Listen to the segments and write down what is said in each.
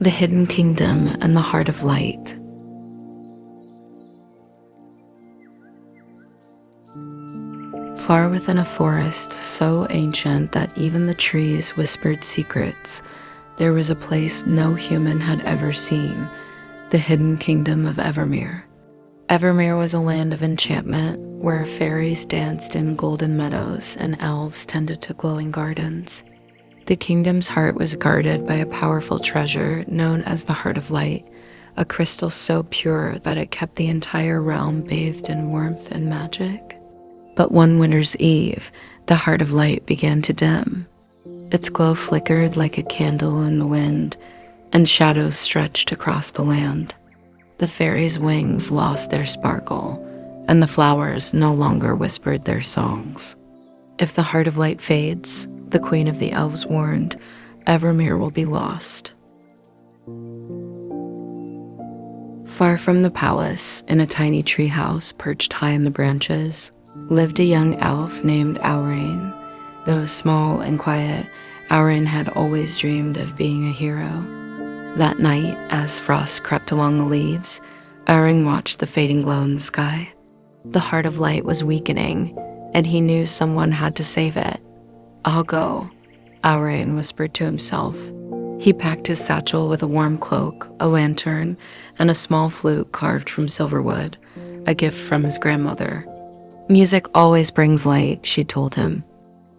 The Hidden Kingdom and the Heart of Light. Far within a forest so ancient that even the trees whispered secrets, there was a place no human had ever seen, the hidden kingdom of Evermere. Evermere was a land of enchantment where fairies danced in golden meadows and elves tended to glowing gardens. The kingdom's heart was guarded by a powerful treasure known as the Heart of Light, a crystal so pure that it kept the entire realm bathed in warmth and magic. But one winter's eve, the Heart of Light began to dim. Its glow flickered like a candle in the wind, and shadows stretched across the land. The fairies' wings lost their sparkle, and the flowers no longer whispered their songs. If the Heart of Light fades, the Queen of the Elves warned, Evermere will be lost. Far from the palace, in a tiny treehouse perched high in the branches, lived a young elf named Auren. Though small and quiet, Auren had always dreamed of being a hero. That night, as frost crept along the leaves, Auren watched the fading glow in the sky. The Heart of Light was weakening, and he knew someone had to save it. "I'll go," Auren whispered to himself. He packed his satchel with a warm cloak, a lantern, and a small flute carved from silverwood, a gift from his grandmother. "Music always brings light," she told him.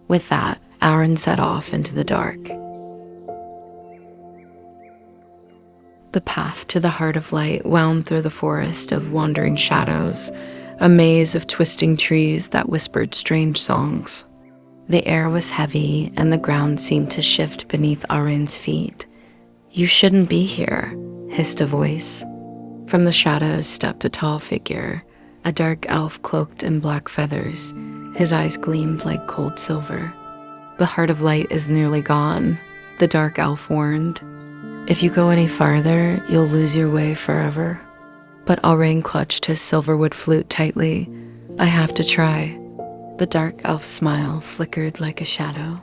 With that, Auren set off into the dark. The path to the Heart of Light wound through the forest of wandering shadows, a maze of twisting trees that whispered strange songs. The air was heavy, and the ground seemed to shift beneath Auren's feet. "You shouldn't be here," hissed a voice. From the shadows stepped a tall figure, a dark elf cloaked in black feathers. His eyes gleamed like cold silver. "The Heart of Light is nearly gone," the dark elf warned. "If you go any farther, you'll lose your way forever." But Auren clutched his silverwood flute tightly. "I have to try." The dark elf's smile flickered like a shadow.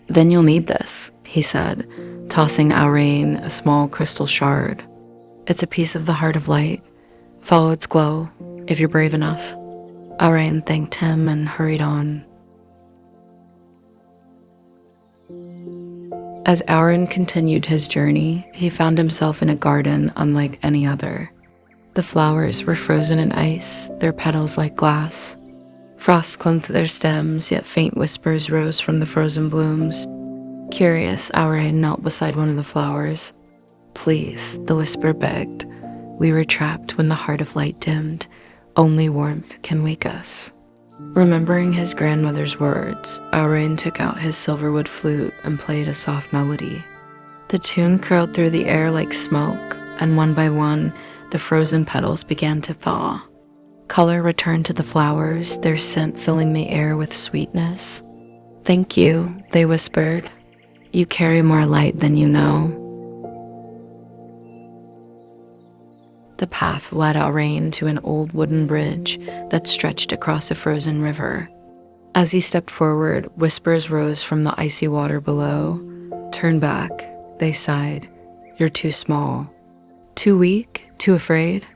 "Then you'll need this," he said, tossing Auren a small crystal shard. "It's a piece of the Heart of Light. Follow its glow, if you're brave enough." Auren thanked him and hurried on. As Auren continued his journey, he found himself in a garden unlike any other. The flowers were frozen in ice, their petals like glass. Frost clung to their stems, yet faint whispers rose from the frozen blooms. Curious, Auren knelt beside one of the flowers. "Please," the whisper begged. "We were trapped when the Heart of Light dimmed. Only warmth can wake us." Remembering his grandmother's words, Auren took out his silverwood flute and played a soft melody. The tune curled through the air like smoke, and one by one, the frozen petals began to thaw. Color returned to the flowers, their scent filling the air with sweetness. "Thank you," they whispered. "You carry more light than you know." The path led Auren to an old wooden bridge that stretched across a frozen river. As he stepped forward, whispers rose from the icy water below. "Turn back," they sighed. "You're too small." "Too weak? Too afraid?"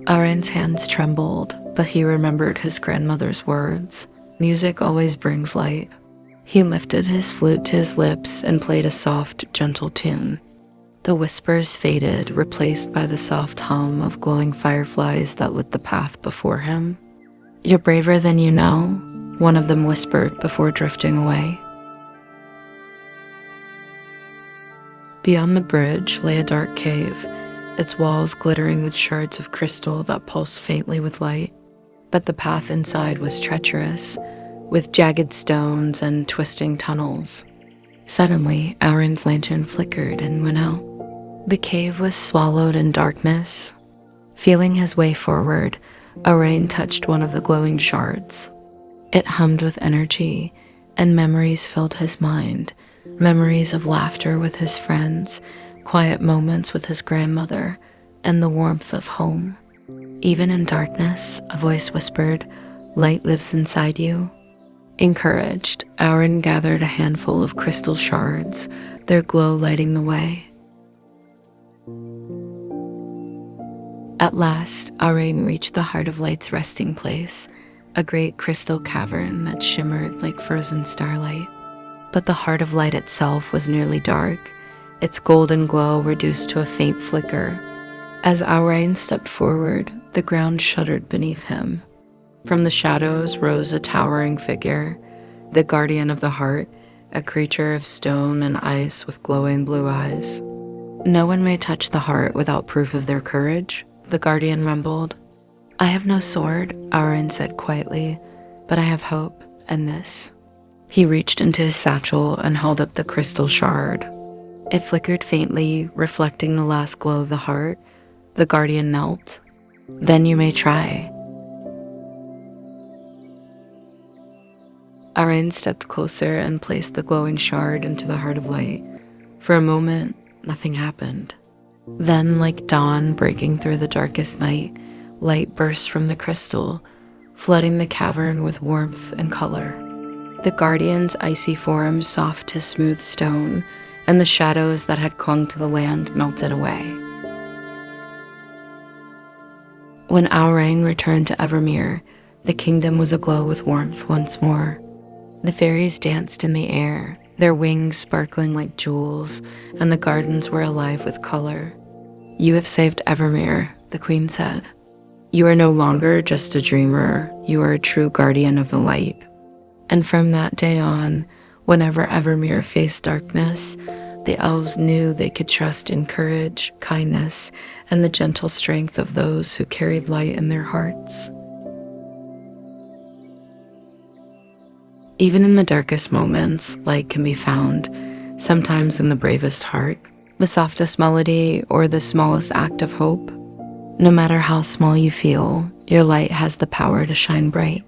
Auren's hands trembled, but he remembered his grandmother's words. Music always brings light. He lifted his flute to his lips and played a soft, gentle tune. The whispers faded, replaced by the soft hum of glowing fireflies that lit the path before him. "You're braver than you know," one of them whispered before drifting away. Beyond the bridge lay a dark cave, its walls glittering with shards of crystal that pulsed faintly with light. But the path inside was treacherous, with jagged stones and twisting tunnels. Suddenly, Auren's lantern flickered and went out. The cave was swallowed in darkness. Feeling his way forward, Auren touched one of the glowing shards. It hummed with energy, and memories filled his mind. Memories of laughter with his friends, quiet moments with his grandmother, and the warmth of home. Even in darkness, a voice whispered, "Light lives inside you." Encouraged, Auren gathered a handful of crystal shards, their glow lighting the way. At last, Auren reached the Heart of Light's resting place, a great crystal cavern that shimmered like frozen starlight. But the Heart of Light itself was nearly dark, its golden glow reduced to a faint flicker. As Auren stepped forward, the ground shuddered beneath him. From the shadows rose a towering figure, the guardian of the heart, a creature of stone and ice with glowing blue eyes. "No one may touch the heart without proof of their courage," the guardian rumbled. "I have no sword," Auren said quietly, "but I have hope, and this." He reached into his satchel and held up the crystal shard. It flickered faintly, reflecting the last glow of the heart. The guardian knelt. "Then you may try." Auren stepped closer and placed the glowing shard into the Heart of Light. For a moment, nothing happened. Then, like dawn breaking through the darkest night, light burst from the crystal, flooding the cavern with warmth and color. The guardian's icy form soft to smooth stone, and the shadows that had clung to the land melted away. When Auren returned to Evermere, the kingdom was aglow with warmth once more. The fairies danced in the air, their wings sparkling like jewels, and the gardens were alive with color. "You have saved Evermere," the queen said. "You are no longer just a dreamer, you are a true guardian of the light." And from that day on, whenever Evermere faced darkness, the elves knew they could trust in courage, kindness, and the gentle strength of those who carried light in their hearts. Even in the darkest moments, light can be found, sometimes in the bravest heart, the softest melody, or the smallest act of hope. No matter how small you feel, your light has the power to shine bright.